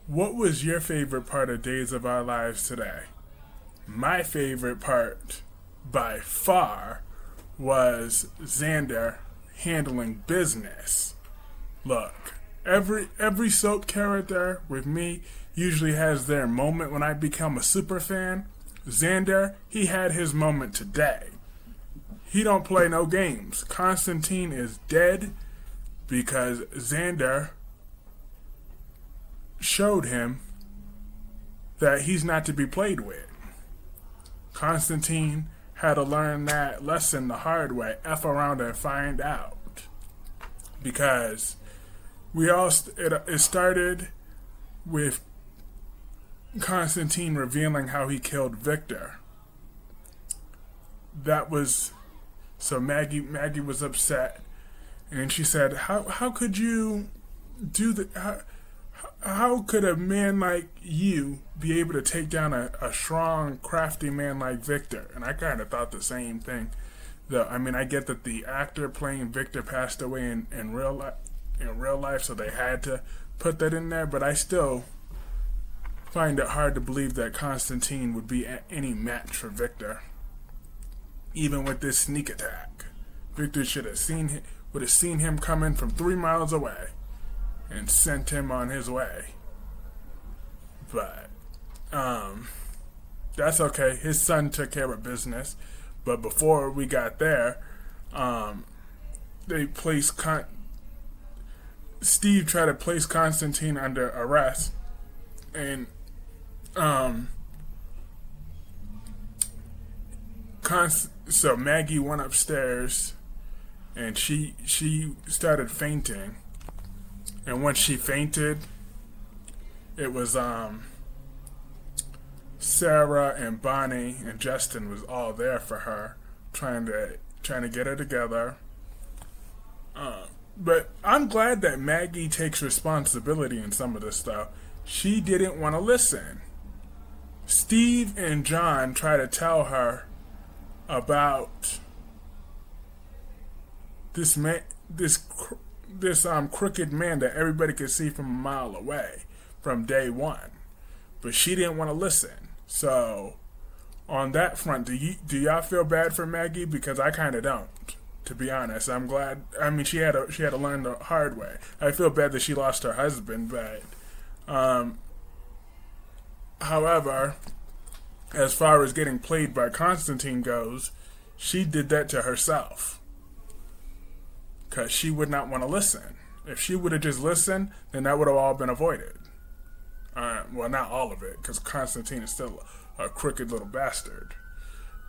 What was your favorite part of Days of Our Lives today? My favorite part, by far, was Xander handling business. Look, every soap character with me usually has their moment when I become a super fan. Xander, he had his moment today. He don't play no games. Konstantin is dead because Xander showed him that he's not to be played with. Konstantin had to learn that lesson the hard way. F around and find out. Because it started with Konstantin revealing how he killed Victor. That was so Maggie was upset, and she said, "How could you do that? How could a man like you be able to take down a strong, crafty man like Victor?" And I kind of thought the same thing. I mean, I get that the actor playing Victor passed away in real life, so they had to put that in there. But I still find it hard to believe that Konstantin would be any match for Victor, even with this sneak attack. Victor would have seen him coming from 3 miles away and sent him on his way. But that's okay. His son took care of business. But before we got there, they placed Steve tried to place Konstantin under arrest, and so Maggie went upstairs, and she started fainting. And when she fainted, it was Sarah and Bonnie and Justin was all there for her, trying to get her together. But I'm glad that Maggie takes responsibility in some of this stuff. She didn't want to listen. Steve and John try to tell her about this crooked man that everybody could see from a mile away from day one, but she didn't want to listen. So on that front, do y'all feel bad for Maggie? Because I kind of don't, to be honest. I'm glad. I mean, she had to learn the hard way. I feel bad that she lost her husband, but however, as far as getting played by Konstantin goes, she did that to herself. Because she would not want to listen. If she would have just listened, then that would have all been avoided. Well, not all of it, because Konstantin is still a crooked little bastard.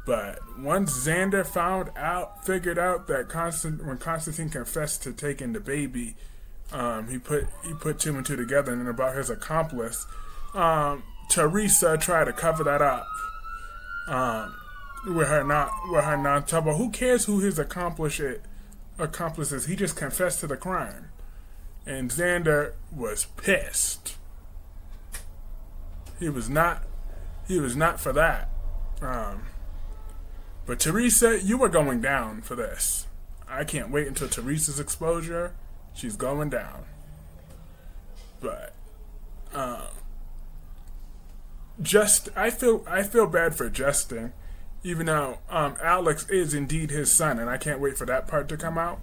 But once Xander figured out that when Konstantin confessed to taking the baby, he put two and two together, and then about his accomplice, Teresa tried to cover that up. With her non-trouble. Who cares who his accomplice is? He just confessed to the crime, and Xander was pissed. He was not for that. But Teresa, you were going down for this. I can't wait until Teresa's exposure. She's going down. But I feel bad for Justin, even though Alex is indeed his son, and I can't wait for that part to come out.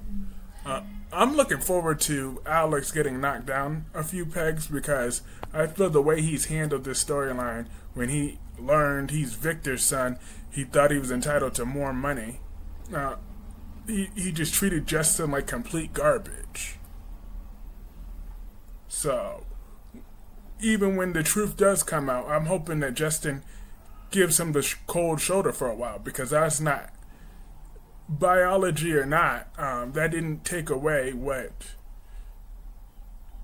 I'm looking forward to Alex getting knocked down a few pegs, because I feel the way he's handled this storyline, when he learned he's Victor's son, he thought he was entitled to more money. He just treated Justin like complete garbage. So, even when the truth does come out, I'm hoping that Justin gives him the cold shoulder for a while, because that's not, biology or not, that didn't take away what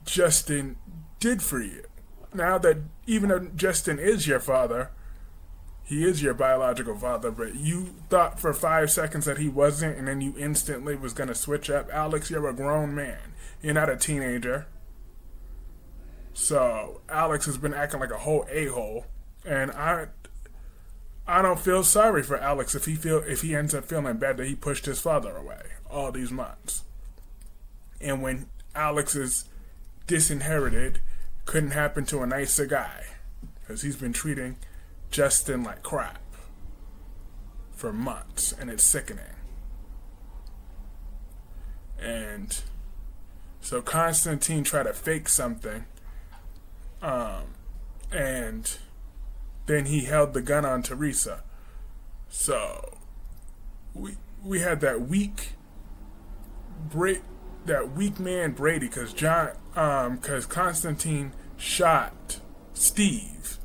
Justin did for you. Now that even though Justin is your father, he is your biological father, but you thought for 5 seconds that he wasn't, and then you instantly was going to switch up. Alex, you're a grown man. You're not a teenager. So Alex has been acting like a whole a-hole, and I don't feel sorry for Alex if he ends up feeling bad that he pushed his father away all these months. And when Alex is disinherited, couldn't happen to a nicer guy, because he's been treating Justin like crap for months, and it's sickening. And so Konstantin tried to fake something, and then he held the gun on Teresa. So we had that weak man Brady, because Konstantin shot Steve.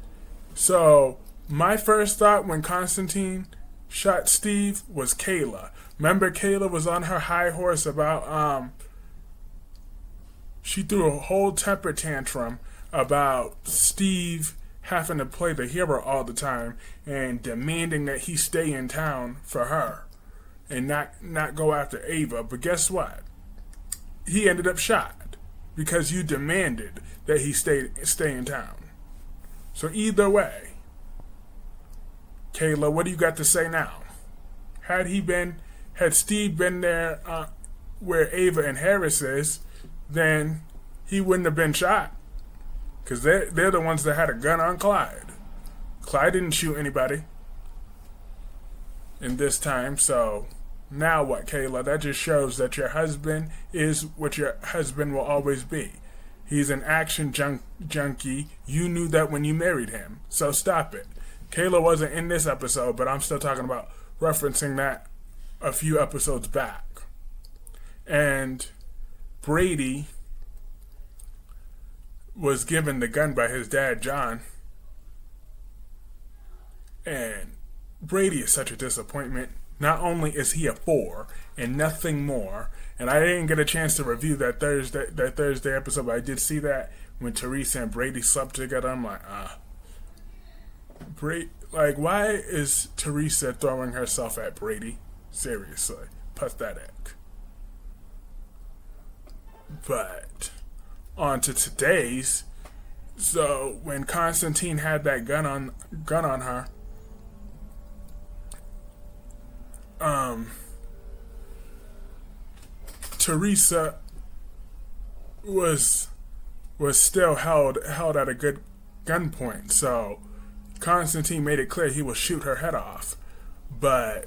So my first thought when Konstantin shot Steve was Kayla. Remember, Kayla was on her high horse about she threw a whole temper tantrum about Steve having to play the hero all the time and demanding that he stay in town for her and not go after Ava. But guess what? He ended up shot because you demanded that he stay in town. So either way, Kayla, what do you got to say now? Had Steve been there where Ava and Harris is, then he wouldn't have been shot. Because they're the ones that had a gun on Clyde. Clyde didn't shoot anybody in this time, so now what, Kayla? That just shows that your husband is what your husband will always be. He's an action junkie. You knew that when you married him, so stop it. Kayla wasn't in this episode, but I'm still talking about referencing that a few episodes back. And Brady was given the gun by his dad, John. And Brady is such a disappointment. Not only is he a 4 and nothing more, and I didn't get a chance to review that Thursday episode, but I did see that when Teresa and Brady slept together. I'm like, why is Teresa throwing herself at Brady? Seriously, pathetic. But on to today's. So when Konstantin had that gun on her, Teresa was still held at a good gunpoint. So Konstantin made it clear he will shoot her head off. But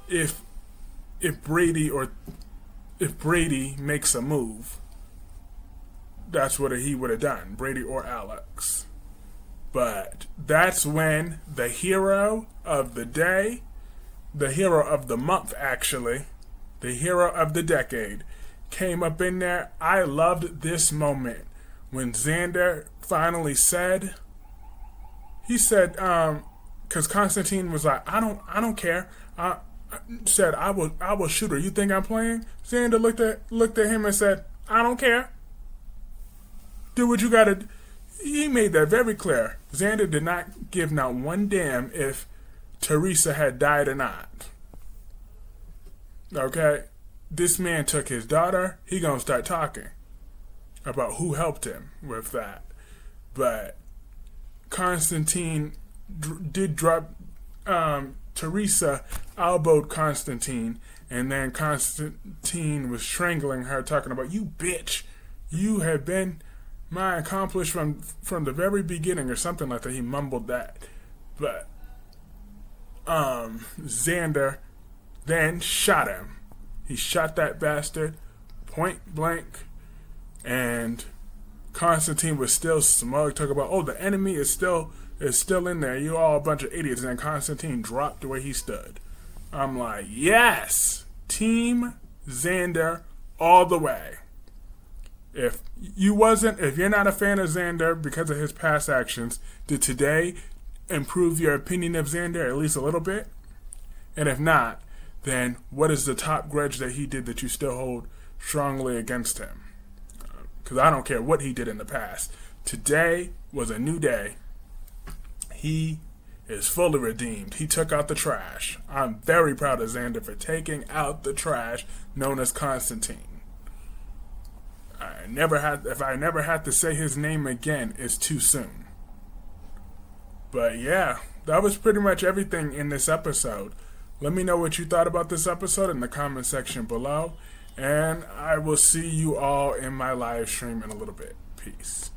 if Brady makes a move, that's what he would have done, Brady or Alex. But that's when the hero of the day, the hero of the month actually, the hero of the decade, came up in there. I loved this moment when Xander finally said, because Konstantin was like, I don't care. I will shoot her. You think I'm playing? Xander looked at him and said, I don't care. Do what you gotta. He made that very clear. Xander did not give not one damn if Teresa had died or not. Okay? This man took his daughter. He gonna start talking about who helped him with that. But Konstantin did drop. Teresa elbowed Konstantin, and then Konstantin was strangling her, talking about, you bitch, you have been my accomplice from the very beginning, or something like that. He mumbled that. But Xander then shot him. He shot that bastard point blank, and Konstantin was still smug, talking about, oh, the enemy is still in there. You all a bunch of idiots. And then Konstantin dropped where he stood. I'm like, yes, Team Xander all the way. If you're not a fan of Xander because of his past actions, did today improve your opinion of Xander at least a little bit? And if not, then what is the top grudge that he did that you still hold strongly against him? Because I don't care what he did in the past. Today was a new day. He is fully redeemed. He took out the trash. I'm very proud of Xander for taking out the trash known as Konstantin. If I never had to say his name again, it's too soon. But yeah, that was pretty much everything in this episode. Let me know what you thought about this episode in the comment section below. And I will see you all in my live stream in a little bit. Peace.